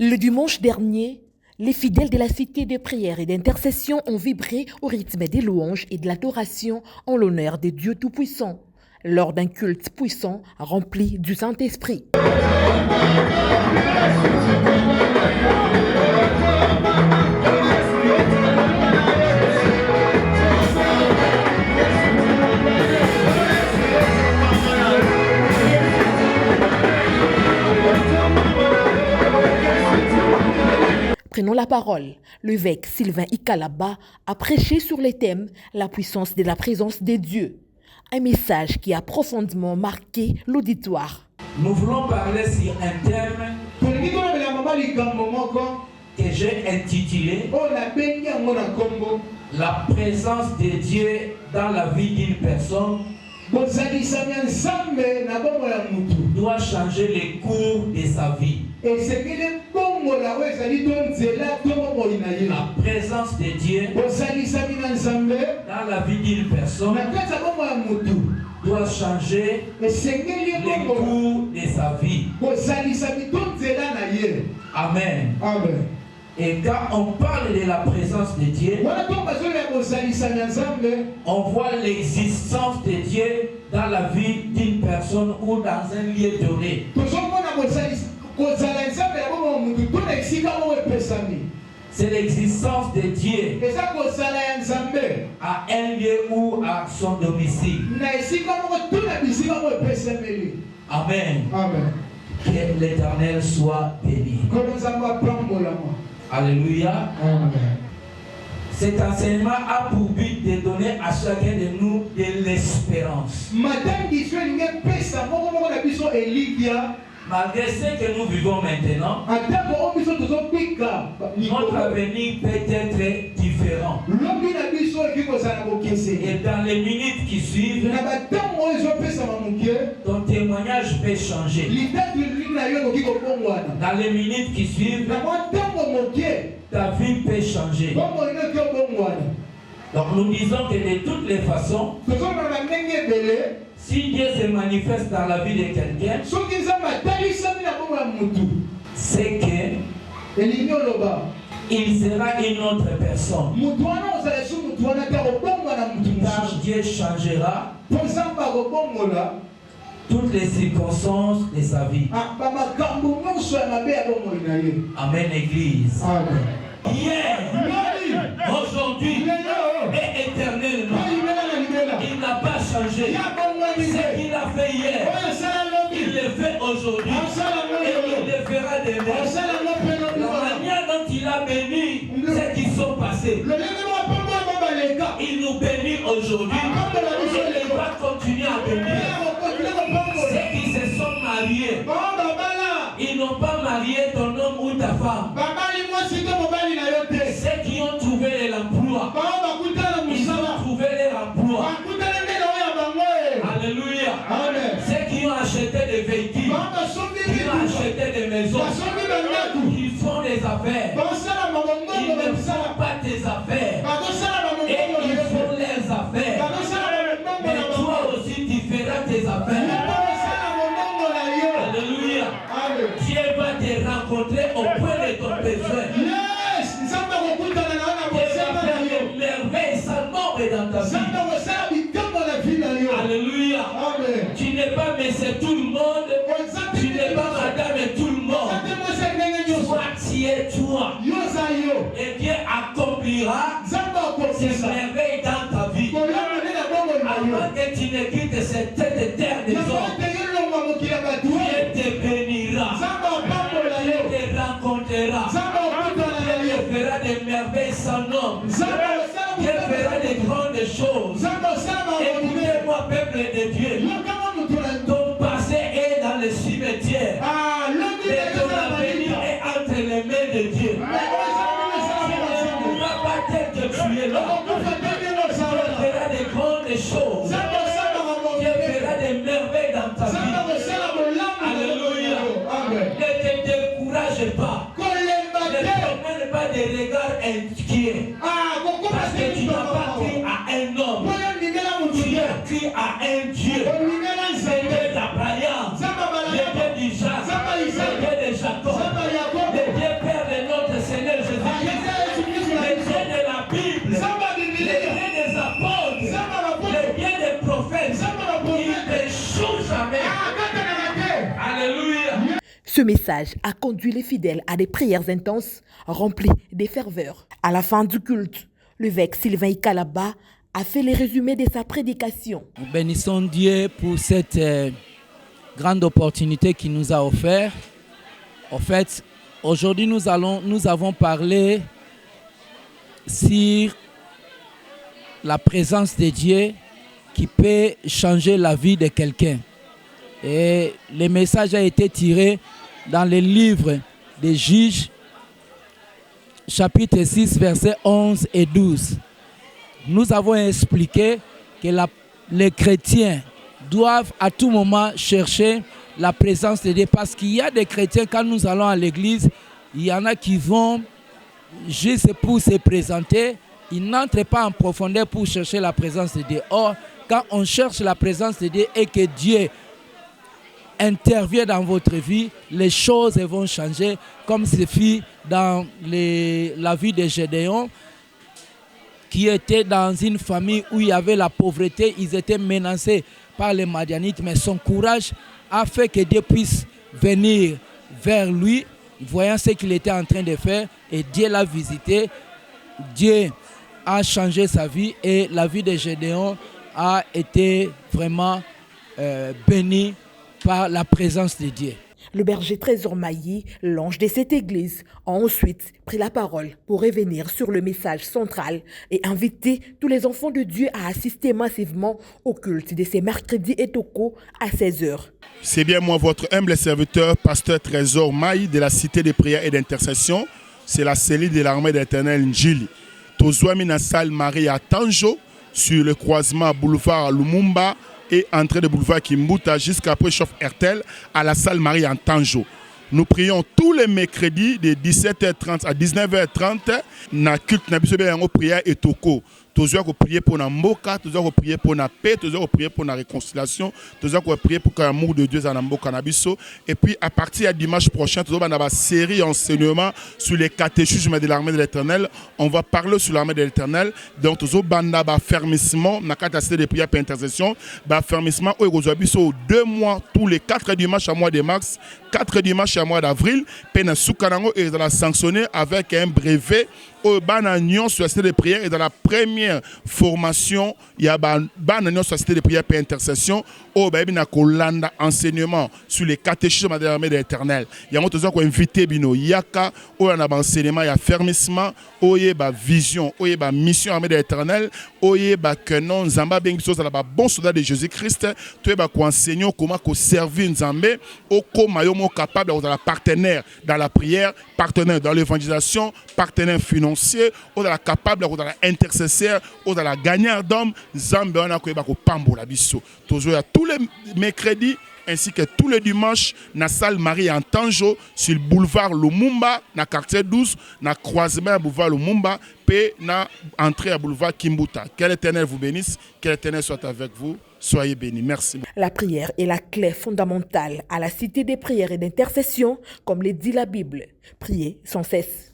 Le dimanche dernier, les fidèles de la cité de prière et d'intercession ont vibré au rythme des louanges et de l'adoration en l'honneur de Dieu Tout-Puissant, lors d'un culte puissant rempli du Saint-Esprit. Prenons la parole. L'évêque Sylvain Ikalaba a prêché sur le thème « La puissance de la présence de Dieu ». Un message qui a profondément marqué l'auditoire. Nous voulons parler sur un thème que j'ai intitulé « La présence de Dieu dans la vie d'une personne doit changer le cours de sa vie. » La présence de Dieu dans la vie d'une personne doit changer le cours de sa vie. Amen. Amen. Et quand on parle de la présence de Dieu, on voit l'existence de Dieu dans la vie d'une personne ou dans un lieu donné. C'est l'existence de Dieu à un lieu ou à son domicile. Amen. Amen. Que l'Éternel soit béni. Alléluia. Amen. Cet enseignement a pour but de donner à chacun de nous de l'espérance. Malgré ce que nous vivons maintenant, notre avenir peut être différent. Et dans les minutes qui suivent, ton témoignage peut changer. Dans les minutes qui suivent, ta vie peut changer. Donc nous disons que de toutes les façons, si Dieu se manifeste dans la vie de quelqu'un, c'est que il sera une autre personne. Car Dieu changera toutes les circonstances de sa vie. Amen, Église. Amen. Hier, aujourd'hui et éternellement, il n'a pas changé. Ce qu'il a fait hier, il le fait aujourd'hui et il le fera demain. La manière dont il a béni ceux qui sont passés, il nous bénit aujourd'hui et il va continuer à bénir ceux qui se sont mariés. Ils n'ont pas marié ton homme ou ta femme. Ceux qui ont trouvé l'emploi, ils ont trouvé leur emploi. Alléluia. Amen. Ceux qui ont acheté des véhicules, qui ont acheté des maisons, qui font des affaires, ils ne font pas tes affaires et ils font leurs affaires. Mais toi aussi tu feras tes affaires. Alléluia. Dieu va te rencontrer au point de ton besoin. Dieu va faire des merveilles sans nombre dans ta vie. Alléluia. Amen. Tu n'es pas monsieur tout le monde. Tu n'es pas madame et tout le monde. Toi, tu es toi. Et Dieu accomplira ses merveilles dans ta vie. Avant que tu ne quittes cette terre des hommes, Dieu te bénira. Dieu te rencontrera. Dieu fera des merveilles sans nom. Dieu fera des grandes choses. Écoutez-moi, peuple de Dieu. Ton passé est dans le cimetière. Et ton avenir est entre les mains de Dieu. Tu ne pourras pas dire que tu es là. Dieu fera des grandes choses. Dieu fera des merveilles dans ta vie. Alléluia. Ne te décourage pas. Ne promène pas des regards inquiets. Parce que tu n'as pas cru à un homme. Tu as cru à un Dieu. C'est Dieu d'Abraham, le Dieu d'Isaac, le Dieu de Jacob, le Dieu Ce message a conduit les fidèles à des prières intenses remplies de ferveur. À la fin du culte, l'évêque Sylvain Ikalaba a fait les résumés de sa prédication. Nous bénissons Dieu pour cette grande opportunité qu'il nous a offert. En fait, aujourd'hui, nous avons parlé sur la présence de Dieu qui peut changer la vie de quelqu'un. Et le message a été tiré dans le livre des Juges, chapitre 6, versets 11 et 12. Nous avons expliqué que les chrétiens doivent à tout moment chercher la présence de Dieu. Parce qu'il y a des chrétiens, quand nous allons à l'église, il y en a qui vont juste pour se présenter. Ils n'entrent pas en profondeur pour chercher la présence de Dieu. Or, quand on cherche la présence de Dieu et que Dieu intervient dans votre vie, les choses vont changer, comme ce fut dans la vie de Gédéon, qui était dans une famille où il y avait la pauvreté. Ils étaient menacés par les Madianites, mais son courage a fait que Dieu puisse venir vers lui, voyant ce qu'il était en train de faire, et Dieu l'a visité. Dieu a changé sa vie et la vie de Gédéon a été vraiment bénie par la présence de Dieu. Le berger Trésor Mailly, l'ange de cette église, a ensuite pris la parole pour revenir sur le message central et inviter tous les enfants de Dieu à assister massivement au culte de ces mercredis et toko à 16h. C'est bien moi, votre humble serviteur, pasteur Trésor Mailly de la Cité de prière et d'intercession. C'est la cellule de l'armée d'Éternel Njili. Tozouami na salle Marie à Tanjo, sur le croisement boulevard Lumumba et entrée de boulevard Kimbuta jusqu'après Chauffe Hertel à la salle Marie en Tanjo. Nous prions tous les mercredis de 17h30 à 19h30 na culte na biso yango prière et toko. Tous doivent prier pour la mboka, tous doivent prier pour la paix, tous doivent prier pour la réconciliation, tous doivent prier pour que l'amour de Dieu soit dans mboka na biso. Et puis à partir de dimanche prochain, tous doivent avoir une série d'enseignements sur les catéchismes de l'armée de l'Éternel. On va parler sur l'armée de l'Éternel. Donc tous doivent avoir un fermissement, na capacité de prière par intercession, un fermissement où vous avez 2 mois, tous les 4 dimanches à mois de mars, 4 dimanches à mois d'avril, peine soukarango et dans la sanctionner avec un brevet au Bananion sur la cité de prière. Et dans la première formation, il y a Bananion sur la cité de prière par intercession au Babina Kolanda enseignement sur les catéchismes de l'armée de l'Éternel. Il y a d'autres qui invité Bino Yaka, où on a enseignement, il y a fermissement, où il y a vision, où il y a mission armée de l'Éternel, où il y a que non Zamba Bengiso, c'est la bon soldat de Jésus-Christ, tu es enseigner comment servir Nzambé, au comment capable d'être partenaire dans la prière, partenaire dans l'évangélisation, partenaire financier, ou dans la capable d'être intercesseur, ou dans la gagnante d'hommes, Zambé on a ko pambola biso. Toujours à tous les mercredis ainsi que tous les dimanches na salle Marie en Tanjo sur le boulevard Lumumba na quartier 12 na croisement boulevard Lumumba et na entrée à boulevard Kimbuta. Que l'Éternel vous bénisse, que l'Éternel soit avec vous. Soyez bénis. Merci. La prière est la clé fondamentale à la cité des prières et d'intercession, comme le dit la Bible. Priez sans cesse.